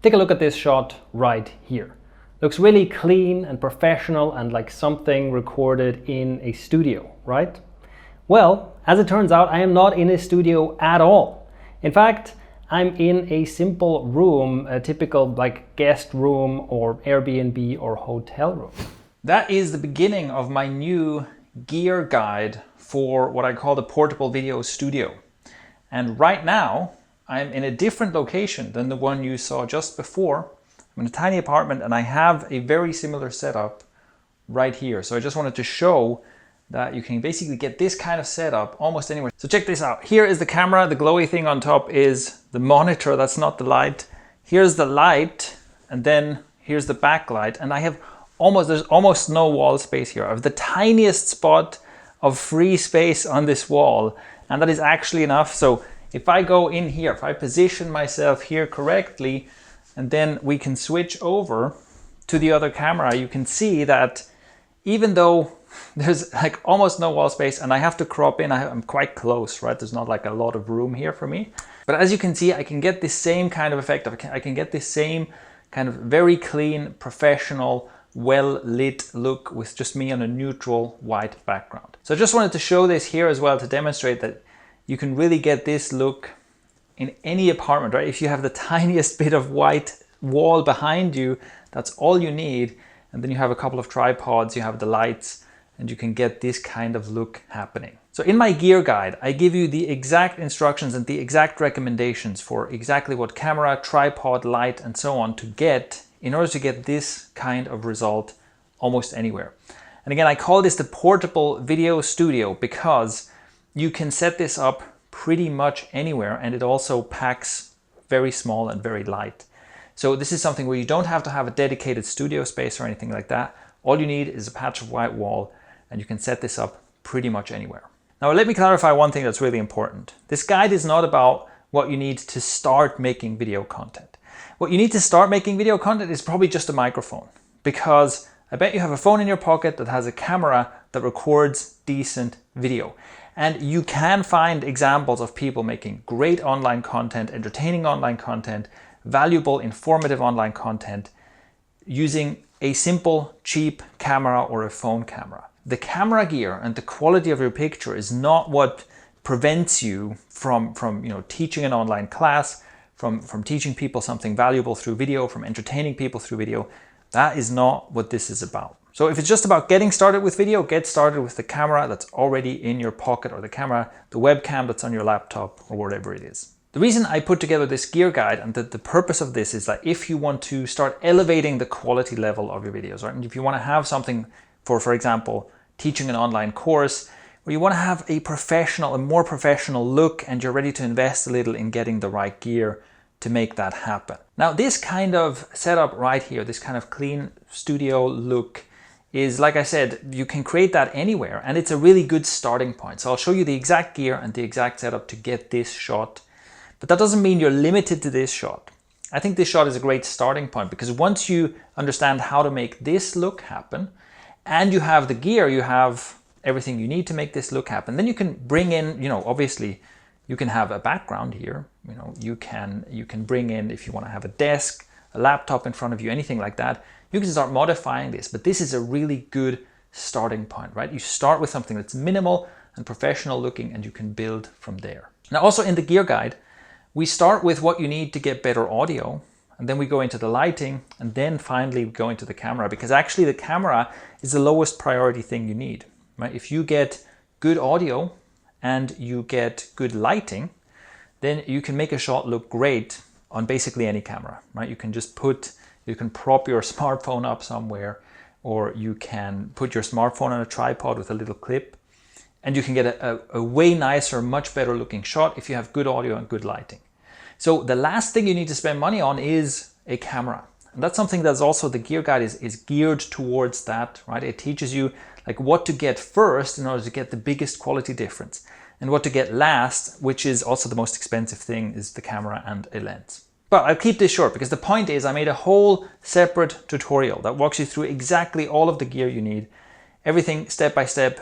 Take a look at this shot right here. Looks really clean and professional and like something recorded in a studio, right? Well, as it turns out, I am not in a studio at all. In fact, I'm in a simple room, a typical like guest room or Airbnb or hotel room. That is the beginning of my new gear guide for what I call the portable video studio. And right now, I'm in a different location than the one you saw just before. I'm in a tiny apartment and I have a very similar setup right here. So I just wanted to show that you can basically get this kind of setup almost anywhere. So check this out. Here is the camera. The glowy thing on top is the monitor. That's not the light. Here's the light, and then here's the backlight. And I have there's almost no wall space here. I have the tiniest spot of free space on this wall, and that is actually enough. So if I go in here, if I position myself here correctly, and then we can switch over to the other camera, you can see that even though there's like almost no wall space and I have to crop in, I'm quite close, right? There's not like a lot of room here for me. But as you can see, I can get this same kind of effect. I can get this same kind of very clean, professional, well-lit look with just me on a neutral white background. So I just wanted to show this here as well to demonstrate that you can really get this look in any apartment, right? If you have the tiniest bit of white wall behind you, that's all you need. And then you have a couple of tripods, you have the lights, and you can get this kind of look happening. So in my gear guide, I give you the exact instructions and the exact recommendations for exactly what camera, tripod, light, and so on to get in order to get this kind of result almost anywhere. And again, I call this the portable video studio because you can set this up pretty much anywhere, and it also packs very small and very light. So this is something where you don't have to have a dedicated studio space or anything like that. All you need is a patch of white wall, and you can set this up pretty much anywhere. Now, let me clarify one thing that's really important. This guide is not about what you need to start making video content. What you need to start making video content is probably just a microphone, because I bet you have a phone in your pocket that has a camera that records decent video. And you can find examples of people making great online content, entertaining online content, valuable, informative online content using a simple, cheap camera or a phone camera. The camera gear and the quality of your picture is not what prevents you from teaching an online class, from teaching people something valuable through video, from entertaining people through video. That is not what this is about. So if it's just about getting started with video, get started with the camera that's already in your pocket, or the camera, the webcam that's on your laptop, or whatever it is. The reason I put together this gear guide and the purpose of this is that if you want to start elevating the quality level of your videos, right? And if you want to have something for example, teaching an online course, where you want to have a more professional look, and you're ready to invest a little in getting the right gear to make that happen. Now, this kind of setup right here, this kind of clean studio look is, like I said, you can create that anywhere, and it's a really good starting point. So I'll show you the exact gear and the exact setup to get this shot. But that doesn't mean you're limited to this shot. I think this shot is a great starting point, because once you understand how to make this look happen, and you have the gear, you have everything you need to make this look happen, then you can bring in, obviously you can have a background here. You can bring in, if you want to have a desk, a laptop in front of you, anything like that, you can start modifying this. But this is a really good starting point, right? You start with something that's minimal and professional looking, and you can build from there. Now, also in the gear guide, we start with what you need to get better audio, and then we go into the lighting, and then finally go into the camera, because actually the camera is the lowest priority thing you need, right? If you get good audio and you get good lighting, then you can make a shot look great on basically any camera, right? You can prop your smartphone up somewhere, or you can put your smartphone on a tripod with a little clip, and you can get a way nicer, much better looking shot if you have good audio and good lighting. So the last thing you need to spend money on is a camera. And that's something that's also, the gear guide is geared towards that, right? It teaches you like what to get first in order to get the biggest quality difference, and what to get last, which is also the most expensive thing, is the camera and a lens. But I'll keep this short, because the point is I made a whole separate tutorial that walks you through exactly all of the gear you need, everything step by step,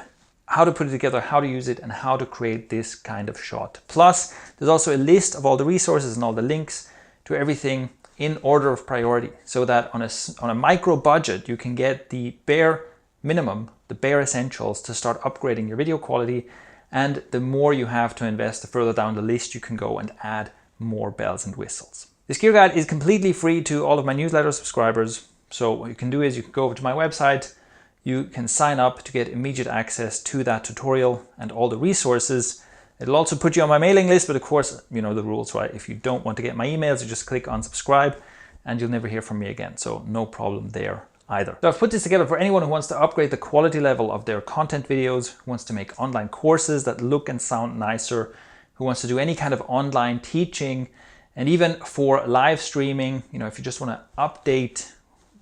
how to put it together, how to use it, and how to create this kind of shot. Plus, there's also a list of all the resources and all the links to everything in order of priority, so that on a micro budget, you can get the bare minimum, the bare essentials to start upgrading your video quality. And the more you have to invest, the further down the list you can go and add more bells and whistles. This gear guide is completely free to all of my newsletter subscribers. So what you can do is you can go over to my website, you can sign up to get immediate access to that tutorial and all the resources. It'll also put you on my mailing list, but of course, you know the rules, right? If you don't want to get my emails, you just click unsubscribe and you'll never hear from me again. So no problem there either. So I've put this together for anyone who wants to upgrade the quality level of their content videos, who wants to make online courses that look and sound nicer, who wants to do any kind of online teaching, and even for live streaming, you know, if you just want to update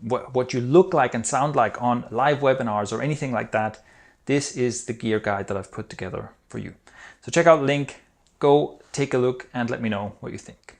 what you look like and sound like on live webinars or anything like that, this is the gear guide that I've put together for you. So check out the link, go take a look and let me know what you think.